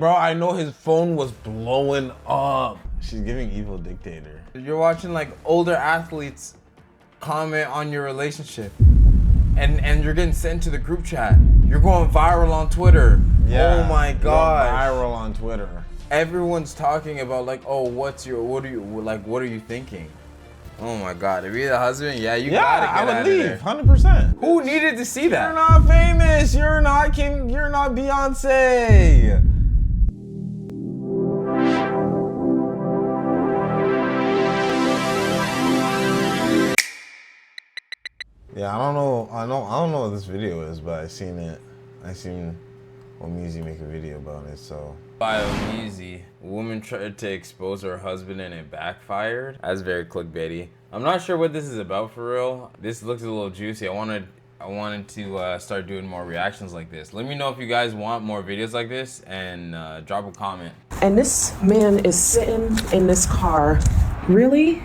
Bro, I know his phone was blowing up. She's giving evil dictator. You're watching like older athletes comment on your relationship. And you're getting sent to the group chat. You're going viral on Twitter. Yeah, Oh my god. viral on Twitter. Everyone's talking about like, oh, what are you thinking? Oh my god, if you're the husband, yeah, you gotta get I out would of leave, there. 100%. Who needed to see that? You're not famous. You're not Beyonce. Yeah, I don't know what this video is, but I seen Omizi make a video about it, so. By Omizi, woman tried to expose her husband and it backfired. That's very clickbaity. I'm not sure what this is about for real. This looks a little juicy. I wanted to start doing more reactions like this. Let me know if you guys want more videos like this and drop a comment. And this man is sitting in this car. Really?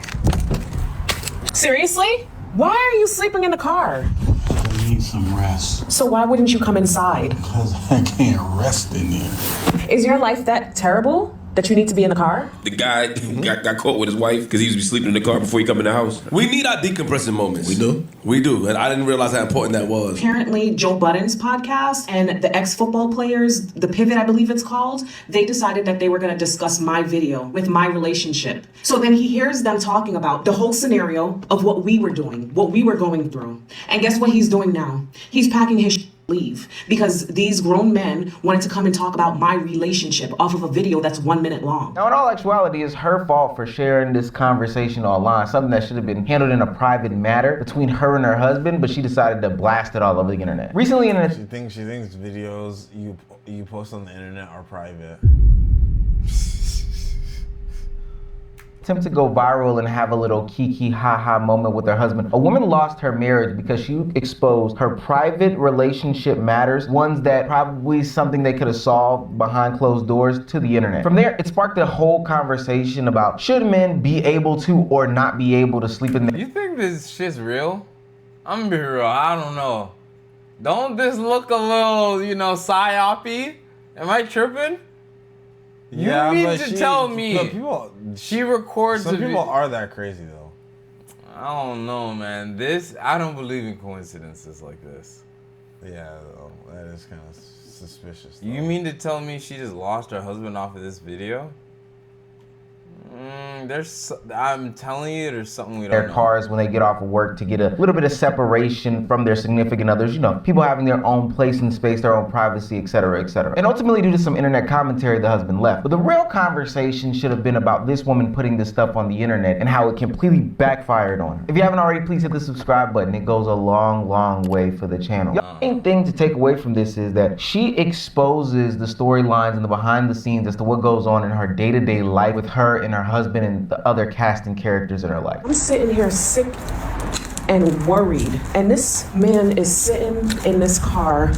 Seriously? Why are you sleeping in the car? I need some rest. So why wouldn't you come inside? Because I can't rest in there. Is your life that terrible that you need to be in the car? The guy got caught with his wife because he used to be sleeping in the car before he come in the house. We need our decompressing moments. We do? We do, and I didn't realize how important that was. Apparently, Joe Budden's podcast and the ex-football players, The Pivot, I believe it's called, they decided that they were going to discuss my video with my relationship. So then he hears them talking about the whole scenario of what we were doing, what we were going through. And guess what he's doing now? He's packing his leave because these grown men wanted to come and talk about my relationship off of a video that's 1 minute long. Now, in all actuality, it's her fault for sharing this conversation online, something that should have been handled in a private matter between her and her husband, but she decided to blast it all over the internet. Recently, She thinks videos you post on the internet are private. attempt to go viral and have a little kiki ha-ha moment with her husband. A woman lost her marriage because she exposed her private relationship matters, ones that probably something they could have solved behind closed doors, to the internet. From there, it sparked a whole conversation about should men be able to or not be able to sleep in the— You think this shit's real? I'm gonna be real, I don't know. Don't this look a little, psyop-y? Am I tripping? Yeah, you but mean to tell me she records some people are that crazy though. I don't know, man. I don't believe in coincidences like this. Yeah, though, that is kind of suspicious though. You mean to tell me she just lost her husband off of this video? I'm telling you, there's something we don't know. Their cars when they get off of work to get a little bit of separation from their significant others. You know, people having their own place and space, their own privacy, etc., etc. And ultimately, due to some internet commentary, the husband left. But the real conversation should have been about this woman putting this stuff on the internet and how it completely backfired on her. If you haven't already, please hit the subscribe button. It goes a long, long way for the channel. The main thing to take away from this is that she exposes the storylines and the behind the scenes as to what goes on in her day-to-day life with her and her husband and the other casting characters in her life. I'm sitting here sick and worried, and this man is sitting in this car.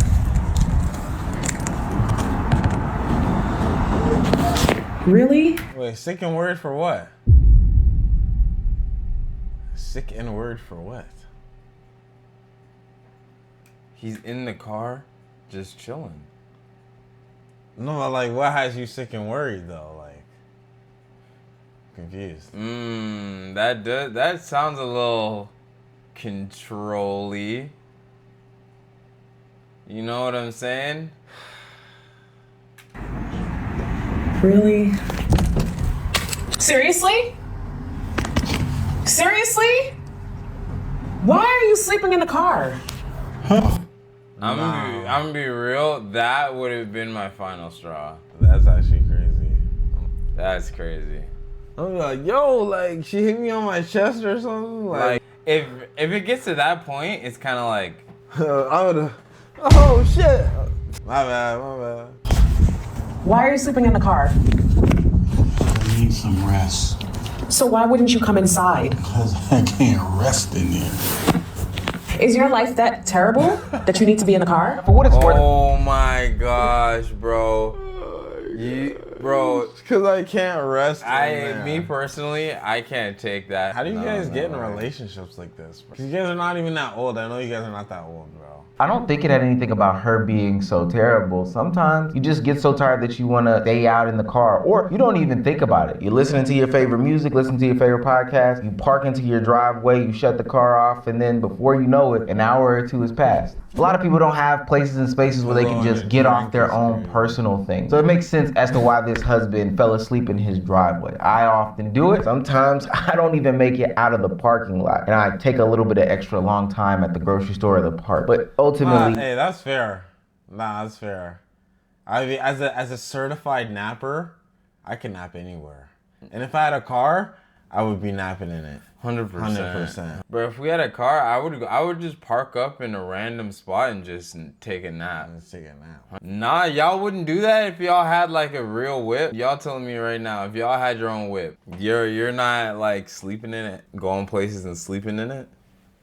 Really? Wait, sick and worried for what? Sick and worried for what? He's in the car, just chilling. No, like what has you sick and worried though? Like confused. That sounds a little control-y. You know what I'm saying? Really? Seriously? Seriously? Why are you sleeping in the car? I'm gonna be real. That would have been my final straw. That's actually crazy. That's crazy. I'm like, yo, like she hit me on my chest or something. Like if it gets to that point, it's kind of like I would. Oh shit! My bad. Why are you sleeping in the car? I need some rest. So why wouldn't you come inside? Because I can't rest in there. Is your life that terrible that you need to be in the car? For what it's worth, oh my gosh, bro. Bro, Because I can't rest. me personally, I can't take that. How do you guys get in way. relationships like this? Because you guys are not even that old. I know you guys are not that old, bro. I don't think it had anything about her being so terrible. Sometimes you just get so tired that you want to stay out in the car, or you don't even think about it. You're listening to your favorite music, listening to your favorite podcast, you park into your driveway, you shut the car off, and then before you know it, an hour or two has passed. A lot of people don't have places and spaces where they can just get off their own personal things. So it makes sense as to why this husband fell asleep in his driveway. I often do it. Sometimes I don't even make it out of the parking lot, and I take a little bit of extra long time at the grocery store or the park. But ultimately, Hey, that's fair. Nah, that's fair. I mean, as a certified napper, I can nap anywhere. And if I had a car, I would be napping in it. 100%. But if we had a car, I would just park up in a random spot and just take a nap. Let's take a nap. Nah, y'all wouldn't do that if y'all had like a real whip. Y'all telling me right now, if y'all had your own whip, you're not like sleeping in it, going places and sleeping in it?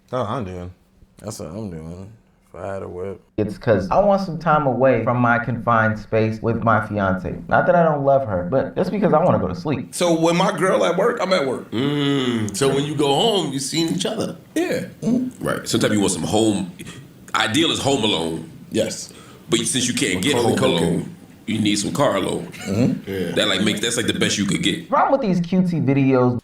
That's what I'm doing. That's what I'm doing. If I had a whip. it's because I want some time away from my confined space with my fiance. Not that I don't love her, but just because I want to go to sleep. So when my girl at work, I'm at work. So when you go home, you seen each other. Yeah. Right. Sometimes you want some home. Ideal is home alone. Yes. But since you can't get home alone, you need some car alone. Yeah. That's like the best you could get. The problem with these cutesy videos.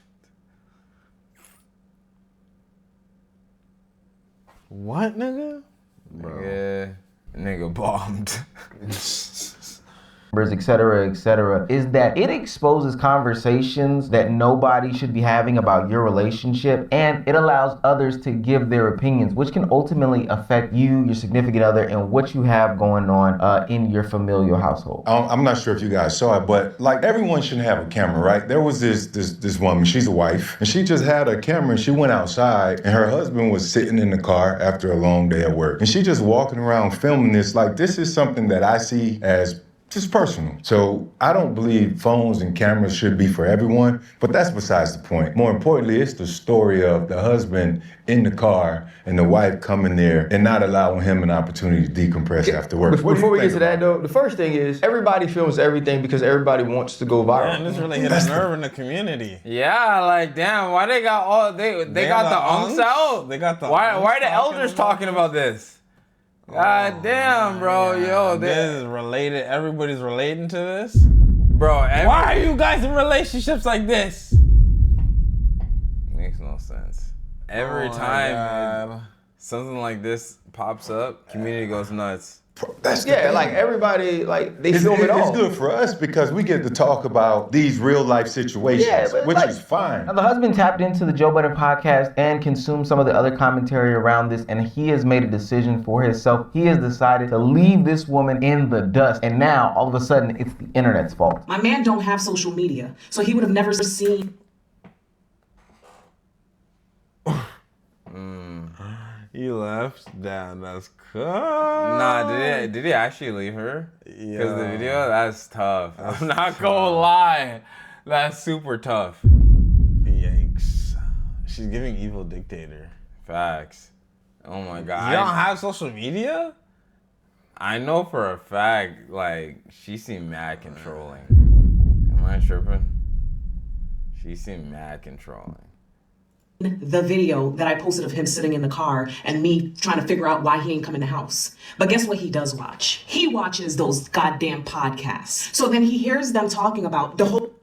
What, nigga? Yeah, nigga bombed. Et cetera, is that it exposes conversations that nobody should be having about your relationship, and it allows others to give their opinions, which can ultimately affect you, your significant other, and what you have going on in your familial household. I'm not sure if you guys saw it, but like everyone should have a camera, right? There was this woman, she's a wife, and she just had a camera and she went outside and her husband was sitting in the car after a long day at work. And she just walking around filming this. Like, this is something that I see as just personal. So I don't believe phones and cameras should be for everyone, but that's besides the point. More importantly, it's the story of the husband in the car and the wife coming there and not allowing him an opportunity to decompress after work. Before we get to that though, the first thing is everybody films everything because everybody wants to go viral. Man, this really hit a nerve in the community. Yeah, like damn, why they got all they got the unks out? They got the why the elders talking about this? God damn, bro, yo, this is related. Everybody's relating to this, bro. Why are you guys in relationships like this? Makes no sense. Every time something like this pops up, community goes nuts. That's the Yeah, thing. like everybody, like they film it all. It's good for us because we get to talk about these real life situations, but which like, is fine. Now, the husband tapped into the Joe Budden podcast and consumed some of the other commentary around this, and he has made a decision for himself. He has decided to leave this woman in the dust, and now all of a sudden it's the internet's fault. My man don't have social media, so he would have never seen. He left. Damn, that's cool. Nah, did he actually leave her? Yeah. Because the video, that's tough. I'm not gonna lie. That's super tough. Yikes. She's giving evil dictator. Facts. Oh my God. You don't have social media? I know for a fact, like, she seemed mad controlling. Am I tripping? She seemed mad controlling. The video that I posted of him sitting in the car and me trying to figure out why he ain't come in the house. But guess what he does watch? He watches those goddamn podcasts. So then he hears them talking about the whole...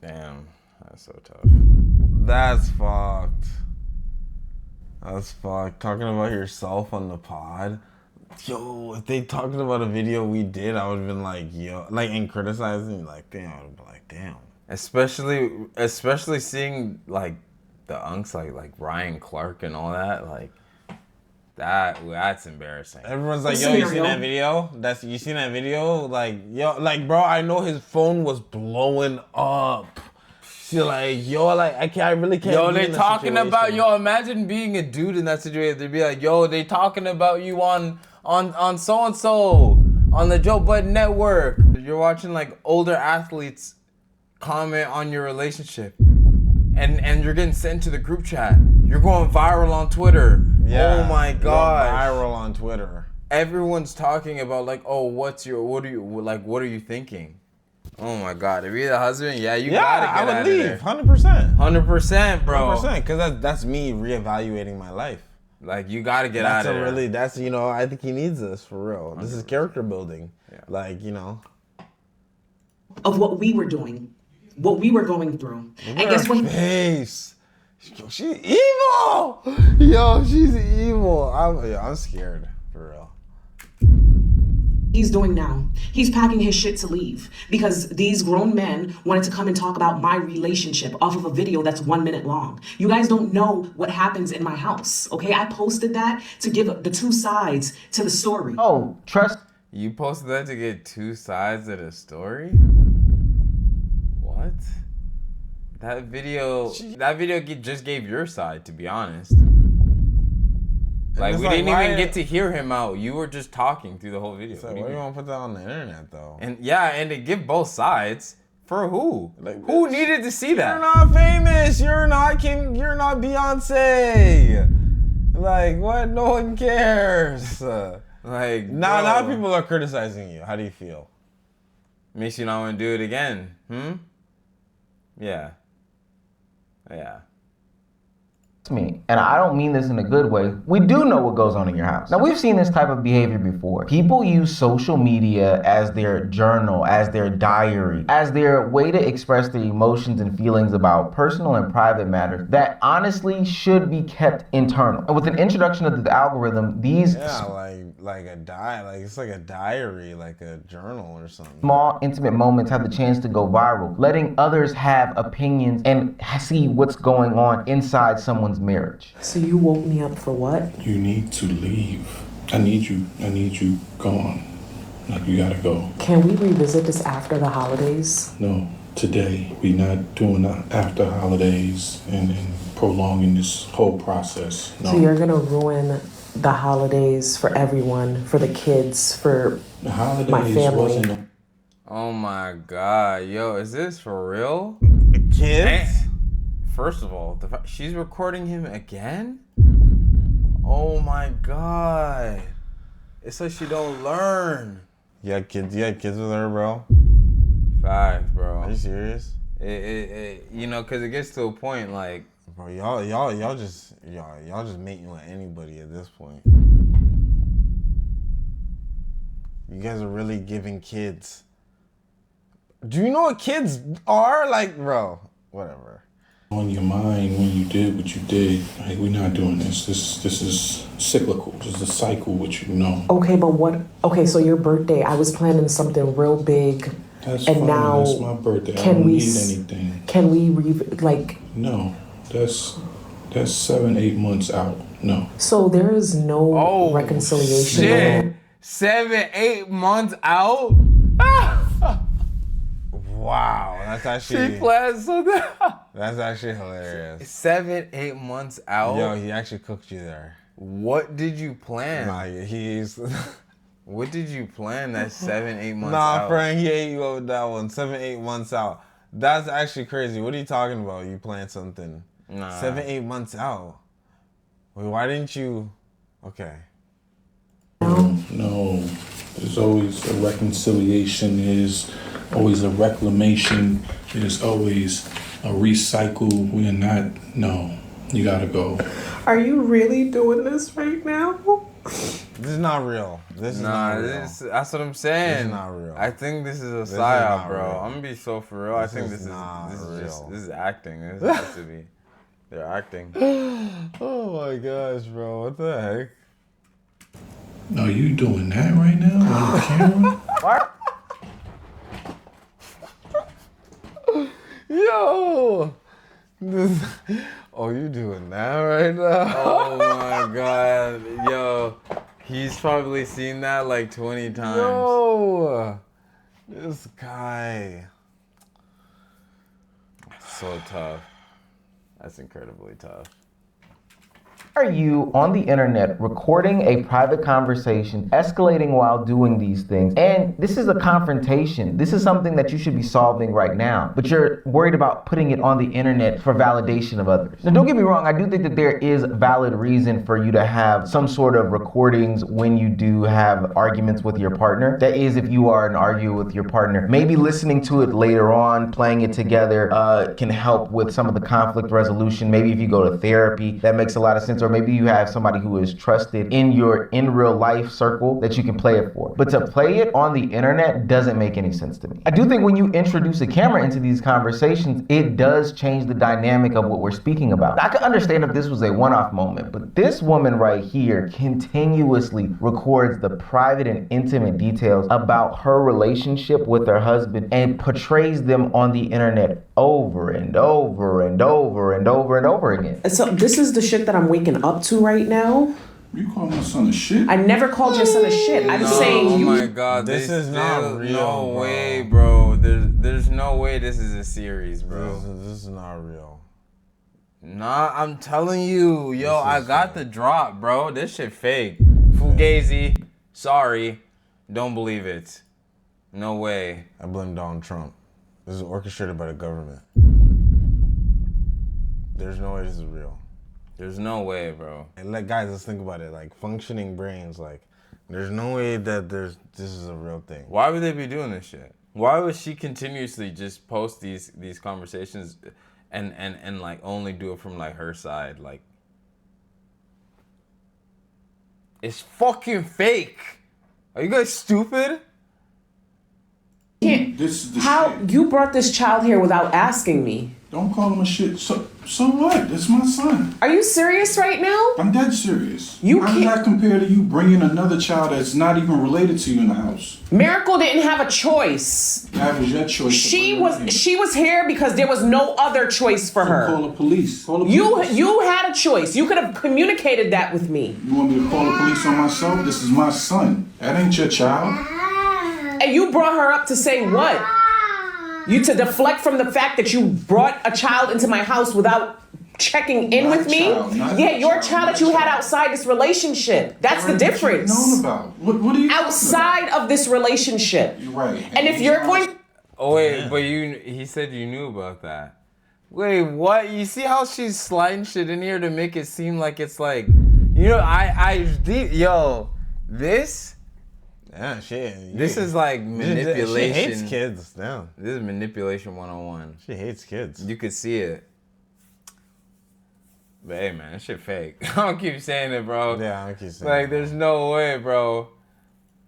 Damn, that's so tough. That's fucked. That's fucked. Talking about yourself on the pod. Yo, if they talking about a video we did, I would have been like, yo, like, and criticizing, like, damn, I would be like, damn. Especially seeing like the unks like Ryan Clark and all that, like that's embarrassing. Everyone's like, yo, you seen that video? You seen that video? Like, yo, like, bro, I know his phone was blowing up. She like, yo, like, I really can't. Yo, be they in the talking situation. about, yo, imagine being a dude in that situation. They'd be like, yo, they talking about you on so and so on the Joe Budden Network. You're watching like older athletes comment on your relationship, and you're getting sent to the group chat. You're going viral on Twitter. Yeah, Oh my you're God. viral on Twitter. everyone's talking about like, oh, what are you thinking? Oh my God, if you're the husband, yeah, you gotta get out of there. I would leave, 100%. 100%, bro. 100%, because that's me reevaluating my life. Like, you gotta get out of there. That's, I think he needs this, for real. This is character building. Yeah. Like, Of what we were doing, what we were going through. And guess what? Face. She's evil! Yo, she's evil. I'm scared, for real. He's doing now. He's packing his shit to leave because these grown men wanted to come and talk about my relationship off of a video that's 1 minute long. You guys don't know what happens in my house, okay? I posted that to give the two sides to the story. Oh, trust. You posted that to get two sides of the story? What? That video just gave your side, to be honest. Like, we didn't even get to hear him out. You were just talking through the whole video. So why do you want to put that on the internet, though? And to give both sides. For who? Like, who needed to see that? You're not famous. You're not Beyonce. Like, what? No one cares. Like, now people are criticizing you. How do you feel? Makes you not want to do it again. Yeah. Me, and I don't mean this in a good way, we do know what goes on in your house. Now, we've seen this type of behavior before. People use social media as their journal, as their diary, as their way to express their emotions and feelings about personal and private matters that honestly should be kept internal. And with an introduction of the algorithm, these it's like a diary, like a journal or something. Small, intimate moments have the chance to go viral, letting others have opinions and see what's going on inside someone's marriage. So you woke me up for what? You need to leave. I need you gone. Like, you gotta go. Can we revisit this after the holidays? No, today. We not doing the after holidays and prolonging this whole process. No. So you're gonna ruin the holidays for everyone, for the kids, for the holidays my family. Oh my God, yo, is this for real? Kids? First of all, she's recording him again? Oh my God. It's like she don't learn. You had kids with her, bro? Facts, bro. Are you serious? Cause it gets to a point like, bro, y'all just mating with anybody at this point. You guys are really giving kids. Do you know what kids are? Like, bro, whatever. On your mind when you did what you did. Like, we're not doing this. This is cyclical. This is a cycle, which you know. Okay, but what? Okay, so your birthday, I was planning something real big. That's and fine. Now that's my birthday. I don't need anything. Can we No, that's 7-8 months out. No. So there is no reconciliation. Shit. 7-8 months out? Wow, that's actually. She plans so that. That's actually hilarious. 7-8 months out. Yo, he actually cooked you there. What did you plan? Nah, he's. What did you plan that 7-8 months out? Nah, Frank, he ate you up with that one. 7-8 months out. That's actually crazy. What are you talking about? You planned something. Nah. 7-8 months out. Wait, why didn't you? Okay. No. There's always a reconciliation. There's always a reclamation. There's always a recycle. We are not. No. You gotta go. Are you really doing this right now? This is not real. This is not real. That's what I'm saying. This is not real. I think this is a psyop, bro. Real. I'm gonna be so for real. I think this is acting. This has to be. They're acting. Oh my gosh, bro. What the heck? Are you doing that right now on the camera? What? Yo! Oh, you doing that right now? Oh my God. Yo, he's probably seen that like 20 times. Yo! This guy. So tough. That's incredibly tough. are you on the internet recording a private conversation, escalating while doing these things? And this is a confrontation. This is something that you should be solving right now, but you're worried about putting it on the internet for validation of others. Now, don't get me wrong, I do think that there is valid reason for you to have some sort of recordings when you do have arguments with your partner. That is, if you are an arguer with your partner. Maybe listening to it later on, playing it together, can help with some of the conflict resolution. Maybe if you go to therapy, that makes a lot of sense. Or maybe you have somebody who is trusted in your in real life circle that you can play it for. But to play it on the internet doesn't make any sense to me. I do think when you introduce a camera into these conversations, it does change the dynamic of what we're speaking about. I can understand if this was a one-off moment, but this woman right here continuously records the private and intimate details about her relationship with her husband and portrays them on the internet over and over and over and over and over again. So this is the shit that I'm waking up to right now. You call my son a shit? I never called your son a shit. I'm saying you. Oh my God, This is not real, No bro. way, bro. There's no way this is a series, bro. This is not real. Nah, I'm telling you, yo, I got the drop, bro. This shit fake. Fugazi, sorry, don't believe it. No way. I blame Donald Trump. This is orchestrated by the government. There's no way this is real. There's no way, bro. And like, guys, let's think about it. Like, functioning brains. Like, there's no way that this is a real thing. Why would they be doing this shit? Why would she continuously just post these conversations and like only do it from like her side? Like, it's fucking fake. Are you guys stupid? This is the How shit. you brought this child here without asking me? Don't call him a shit. So what? It's my son. Are you serious right now? I'm dead serious. You How does can't- that compare to you bringing another child that's not even related to you in the house? Miracle didn't have a choice. That was your choice. to She bring her in. was here because there was no other choice for So her. Call the police. Call the police. You had a choice. You could have communicated that with me. You want me to call the police on myself? This is my son. That ain't your child. And you brought her up to say what? You to deflect from the fact that you brought a child into my house without checking in My with me? child, not Yeah, your your child, child my that you had child. outside this relationship. That's the What you difference. known about? What are you talking Outside of this relationship. about? You're right. And if you're going Oh wait, but he said you knew about that. Wait, what? You see how she's sliding shit in here to make it seem like it's like, you know, this Yeah, shit. this is like manipulation. She hates kids. Damn. This is manipulation 101. She hates kids. You could see it. But hey, man, that shit fake. I don't keep saying it, bro. Yeah, I keep saying Like, it. there's no way, bro.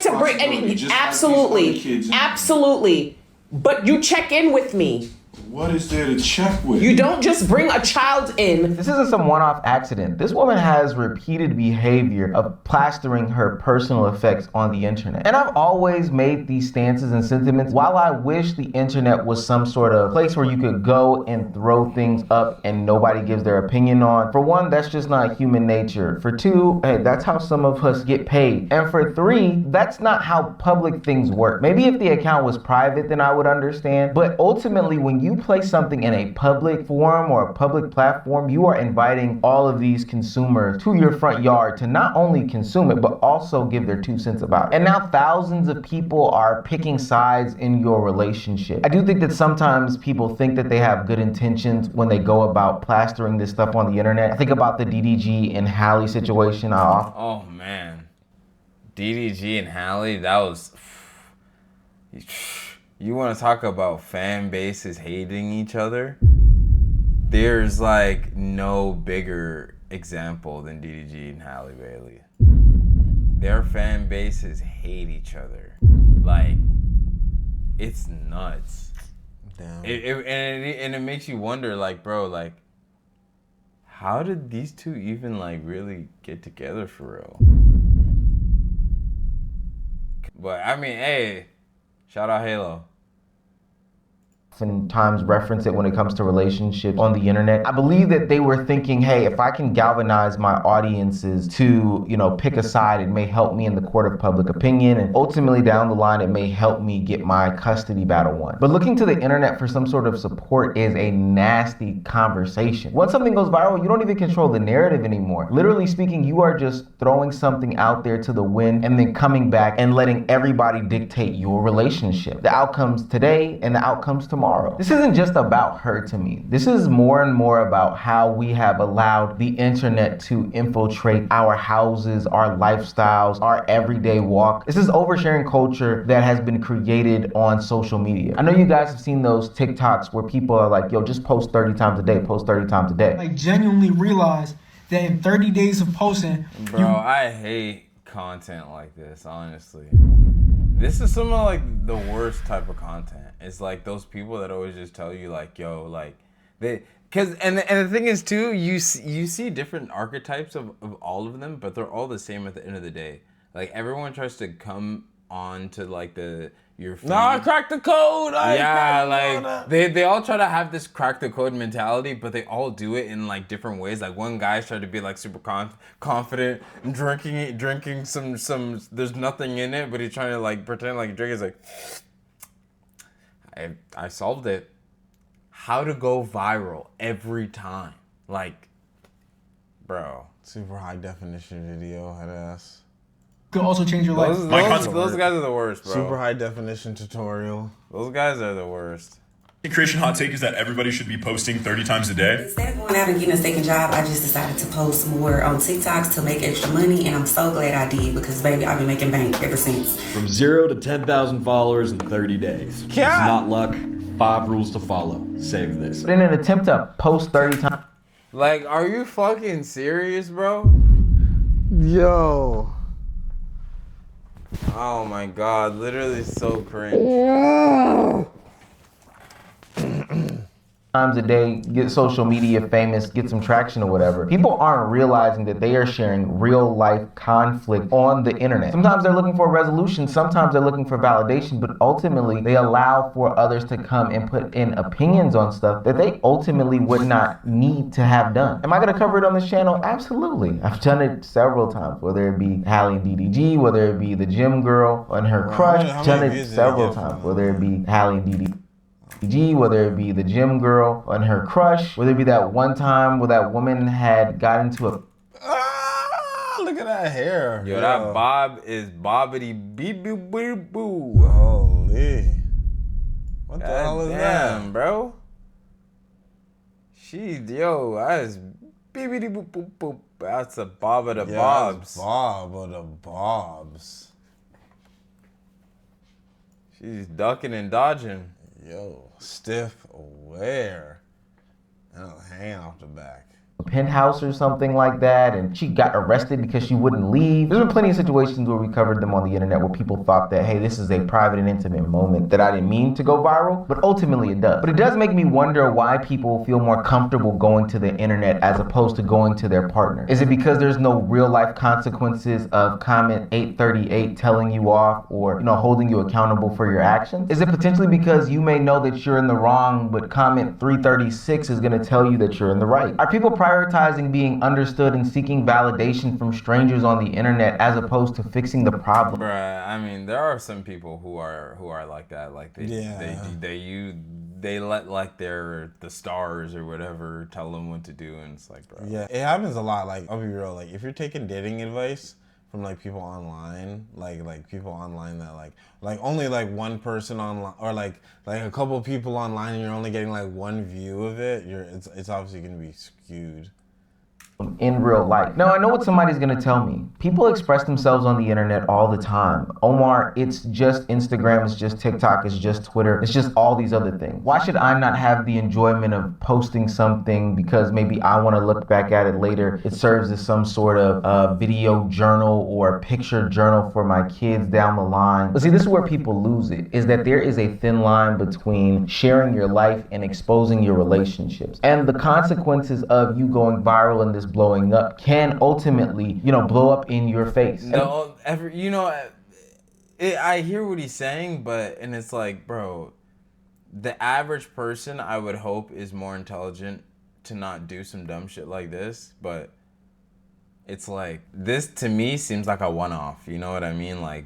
to bring Possibility, and just like these absolutely, other kids in there. absolutely. But you check in with me. What is there to check with? You don't just bring a child in. This isn't some one-off accident. This woman has repeated behavior of plastering her personal effects on the internet. And I've always made these stances and sentiments. While I wish the internet was some sort of place where you could go and throw things up and nobody gives their opinion on, for one, that's just not human nature. For two, hey, that's how some of us get paid. And for three, that's not how public things work. Maybe if the account was private, then I would understand. But ultimately, when you place something in a public forum or a public platform, you are inviting all of these consumers to your front yard to not only consume it, but also give their 2 cents about it. And now thousands of people are picking sides in your relationship. I do think that sometimes people think that they have good intentions when they go about plastering this stuff on the internet. I think about the DDG and Halle situation. Oh, man. DDG and Halle, that was... You want to talk about fan bases hating each other? There's like no bigger example than DDG and Halle Bailey. Their fan bases hate each other. Like, it's nuts. Damn. And it makes you wonder, like, bro, like, how did these two even like really get together for real? But I mean, hey, shout out Halo. oftentimes reference it when it comes to relationships on the internet. I believe that they were thinking, hey, if I can galvanize my audiences to, pick a side, it may help me in the court of public opinion, and ultimately down the line, it may help me get my custody battle won. But looking to the internet for some sort of support is a nasty conversation. Once something goes viral, you don't even control the narrative anymore. Literally speaking, you are just throwing something out there to the wind and then coming back and letting everybody dictate your relationship. The outcomes today and the outcomes tomorrow. This isn't just about her to me. This is more and more about how we have allowed the internet to infiltrate our houses, our lifestyles, our everyday walk. This is oversharing culture that has been created on social media. I know you guys have seen those TikToks where people are like, yo, just post 30 times a day, post 30 times a day. Like, genuinely realize that in 30 days of posting, bro, I hate content like this, honestly. This is some of like the worst type of content. It's like those people that always just tell you like, yo, like and the thing is too, you see different archetypes of all of them, but they're all the same at the end of the day. Like everyone tries to come on to like your feed. No, I cracked the code. They all try to have this crack the code mentality, but they all do it in like different ways. Like one guy's trying to be like super confident, drinking some. There's nothing in it, but he's trying to like pretend like drink. Is like, I solved it. How to go viral every time? Like, bro, super high definition video, head ass. Could also change your life. Those guys are the worst, bro. Super high definition tutorial. Those guys are the worst. The Christian hot take is that everybody should be posting 30 times a day. Instead of going out and getting a second job, I just decided to post more on TikToks to make extra money, and I'm so glad I did because, baby, I've been making bank ever since. From 0 to 10,000 followers in 30 days. It's not luck. 5 rules to follow. Save this. But in an attempt to post 30 times. Like, are you fucking serious, bro? Yo. Oh my god, literally so cringe. Times a day, get social media famous, get some traction or whatever. People aren't realizing that they are sharing real life conflict on the internet. Sometimes they're looking for a resolution, sometimes they're looking for validation, but ultimately they allow for others to come and put in opinions on stuff that they ultimately would not need to have done. Am I gonna cover it on this channel? Absolutely. I've done it several times, whether it be Hallie and DDG, whether it be the gym girl and her crush. I've done it several times, whether it be Hallie and DDG. Whether it be the gym girl and her crush, whether it be that one time where that woman had got into a... Look at that hair. Yo, that bob is bobbity beep boop boo boo. Holy. What the hell is that? Bro? That's beepity boop boop boop. That's a bob of the bobs. Bob of the bobs. She's ducking and dodging. Yo, stiff aware. And hanging off the back. Penthouse or something like that, and she got arrested because she wouldn't leave. There's been plenty of situations where we covered them on the internet where people thought that, hey, this is a private and intimate moment that I didn't mean to go viral, but ultimately it does. But it does make me wonder why people feel more comfortable going to the internet as opposed to going to their partner. Is it because there's no real life consequences of comment 838 telling you off or, holding you accountable for your actions? Is it potentially because you may know that you're in the wrong, but comment 336 is going to tell you that you're in the right? Are people prioritizing being understood and seeking validation from strangers on the internet as opposed to fixing the problem? Bruh, I mean, there are some people who are like that. Like they let like the stars or whatever tell them what to do, and it's like, bro. Yeah, it happens a lot. Like, I'll be real. Like, if you're taking dating advice from like people online, like people online that like only like one person online or like a couple of people online, and you're only getting like one view of it, it's obviously gonna be skewed. In real life. Now, I know what somebody's gonna tell me. People express themselves on the internet all the time. Omar, it's just Instagram, it's just TikTok, it's just Twitter, it's just all these other things. Why should I not have the enjoyment of posting something because maybe I wanna look back at it later? It serves as some sort of video journal or picture journal for my kids down the line. But see, this is where people lose it, is that there is a thin line between sharing your life and exposing your relationships. And the consequences of you going viral in this blowing up can ultimately, blow up in your face. No, I hear what he's saying, and it's like, bro, the average person, I would hope, is more intelligent to not do some dumb shit like this, but it's like, this to me seems like a one-off, you know what I mean? Like,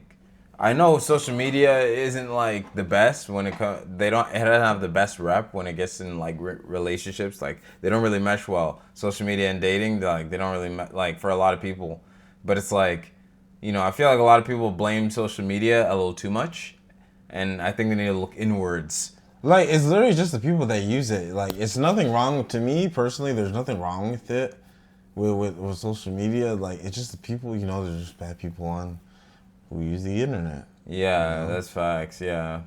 I know social media isn't like the best when it comes, it doesn't have the best rep when it gets in like relationships, like they don't really mesh well. Social media and dating, like they don't really, like for a lot of people, but it's like, you know, I feel like a lot of people blame social media a little too much, and I think they need to look inwards. Like, it's literally just the people that use it. Like, it's nothing wrong, to me personally, there's nothing wrong with it, with social media. Like, it's just the people, you know, there's just bad people on who use the internet. Yeah, you know? that's facts, yeah.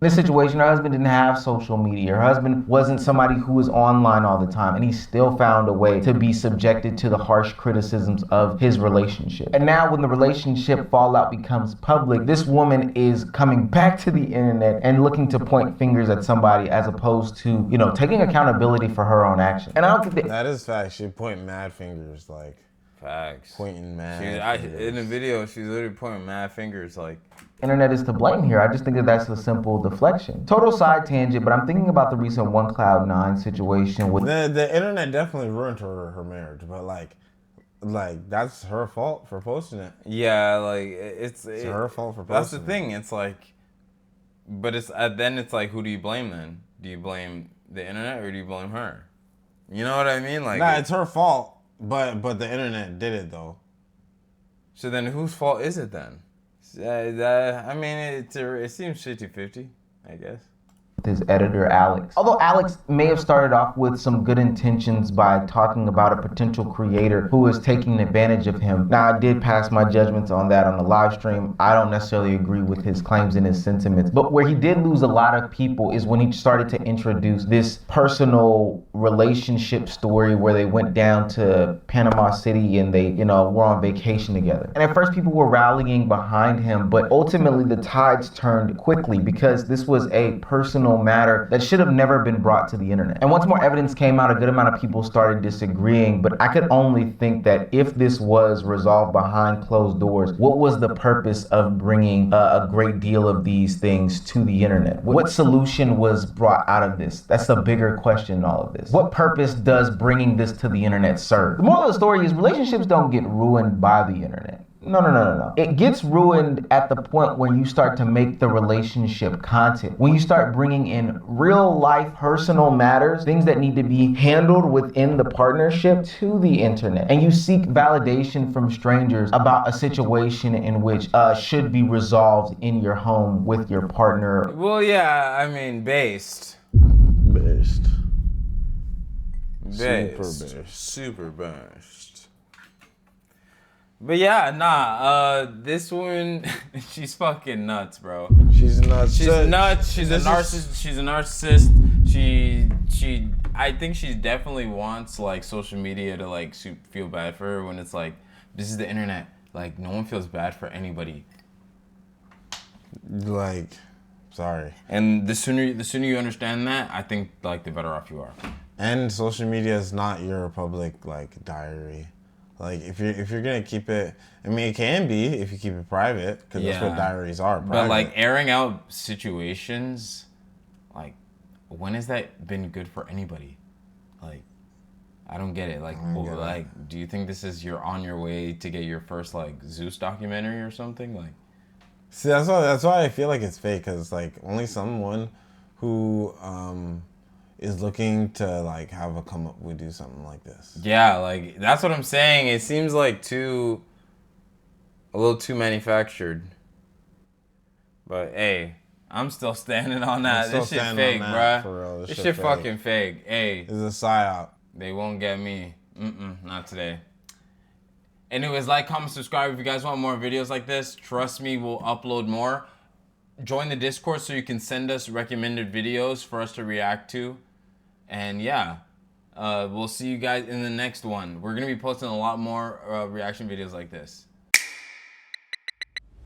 In this situation, her husband didn't have social media. Her husband wasn't somebody who was online all the time, and he still found a way to be subjected to the harsh criticisms of his relationship. And now when the relationship fallout becomes public, this woman is coming back to the internet and looking to point fingers at somebody as opposed to, you know, taking accountability for her own actions. And I don't think that is facts. She point mad fingers, like. Facts. Pointing mad fingers. In the video, she's literally pointing mad fingers, like. Internet is to blame here. I just think that that's a simple deflection. Total side tangent, but I'm thinking about the recent OneCloud9 situation with the internet definitely ruined her marriage, but like that's her fault for posting it. Yeah, like it's her fault for posting. That's the thing. It's like, but it's then it's like, who do you blame then? Do you blame the internet or do you blame her? You know what I mean? Like, nah, it's her fault, but the internet did it though. So then whose fault is it then? I mean, it seems 50-50, I guess. His editor, Alex. Although Alex may have started off with some good intentions by talking about a potential creator who is taking advantage of him. Now, I did pass my judgments on that on the live stream. I don't necessarily agree with his claims and his sentiments, but where he did lose a lot of people is when he started to introduce this personal relationship story where they went down to Panama City and they, you know, were on vacation together. And at first people were rallying behind him, but ultimately the tides turned quickly because this was a personal matter that should have never been brought to the internet. And once more evidence came out, a good amount of people started disagreeing, but I could only think that if this was resolved behind closed doors, what was the purpose of bringing a great deal of these things to the internet? What solution was brought out of this? That's a bigger question in all of this. What purpose does bringing this to the internet serve? The moral of the story is relationships don't get ruined by the internet. No. It gets ruined at the point when you start to make the relationship content. When you start bringing in real life personal matters, things that need to be handled within the partnership to the internet. And you seek validation from strangers about a situation in which should be resolved in your home with your partner. Well, yeah, I mean, based. Super based. But yeah, this woman, she's fucking nuts, bro. She's nuts. She's nuts. She's a narcissist. She's a narcissist. I think she definitely wants like social media to like feel bad for her when it's like, this is the internet. Like, no one feels bad for anybody. Like, sorry. And the sooner you understand that, I think like the better off you are. And social media is not your public like diary. Like, if you're gonna keep it, I mean, it can be if you keep it private, because that's what diaries are. Private. But like airing out situations, like, when has that been good for anybody? Like, I don't get it. Like, do you think this is you're on your way to get your first like Zeus documentary or something? Like, see, that's why I feel like it's fake, because like only someone who is looking to like have a come up would do something like this. Yeah, like that's what I'm saying. It seems like a little too manufactured. But hey, I'm still standing on that. This shit fake, bruh. For real. This shit fucking fake. Hey, it's a psyop. They won't get me. Not today. Anyways, like, comment, subscribe if you guys want more videos like this. Trust me, we'll upload more. Join the Discord so you can send us recommended videos for us to react to. And yeah, we'll see you guys in the next one. We're going to be posting a lot more reaction videos like this.